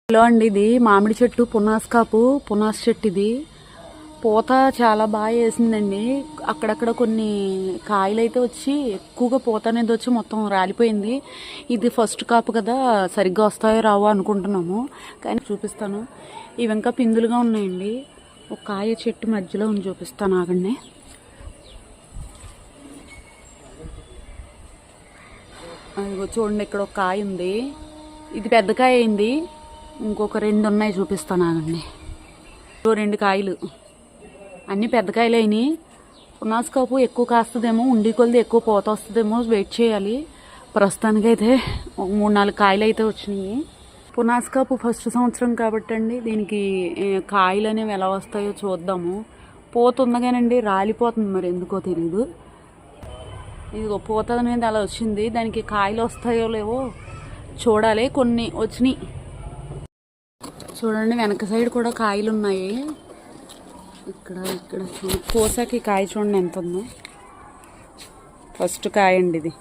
Hello అండి, ఇది మామిడి చెట్టు పునాస చెట్టు. ఇది పూత చాలా బాగా వేసిందండి. అక్కడక్కడ కొన్ని కాయలు అయితే వచ్చి ఎక్కువగా పూత అనేది వచ్చి మొత్తం రాలిపోయింది. ఇది ఫస్ట్ కాపు కదా, సరిగ్గా వస్తాయో రావో అనుకుంటున్నాము, కానీ చూపిస్తాను. ఇవి ఇంకా పిందులుగా ఉన్నాయండి. ఒక కాయ చెట్టు మధ్యలో ఉంది, చూపిస్తాను ఆగండి. అదిగో చూడండి, ఇక్కడ ఒక కాయ ఉంది. ఇది పెద్ద కాయ అయింది. ఇంకొక 2 ఉన్నాయి, చూపిస్తాను ఆగండి. 2 కాయలు అన్నీ పెద్ద కాయలు అయినాయి. పునాస కాపు ఎక్కువ కాస్తుందేమో, ఉండి కొలిది ఎక్కువ పూత వస్తుందేమో, వెయిట్ చేయాలి. ప్రస్తుతానికైతే 3-4 కాయలు అయితే వచ్చినాయి. పునాస కాపు ఫస్ట్ సంవత్సరం కాబట్టి అండి, దీనికి కాయలు అనేవి ఎలా వస్తాయో చూద్దాము. పూత ఉందగానండి, రాలిపోతుంది, మరి ఎందుకో తెలీదు. ఇదిగో పూత అనేది అలా వచ్చింది. దానికి కాయలు వస్తాయో లేవో చూడాలి. కొన్ని వచ్చినాయి చూడండి. వెనక సైడ్ కూడా కాయలు ఉన్నాయి. ఇక్కడ కోసాకి కాయ చూడండి ఎంత ఉందో. ఫస్ట్ కాయ అండి ఇది.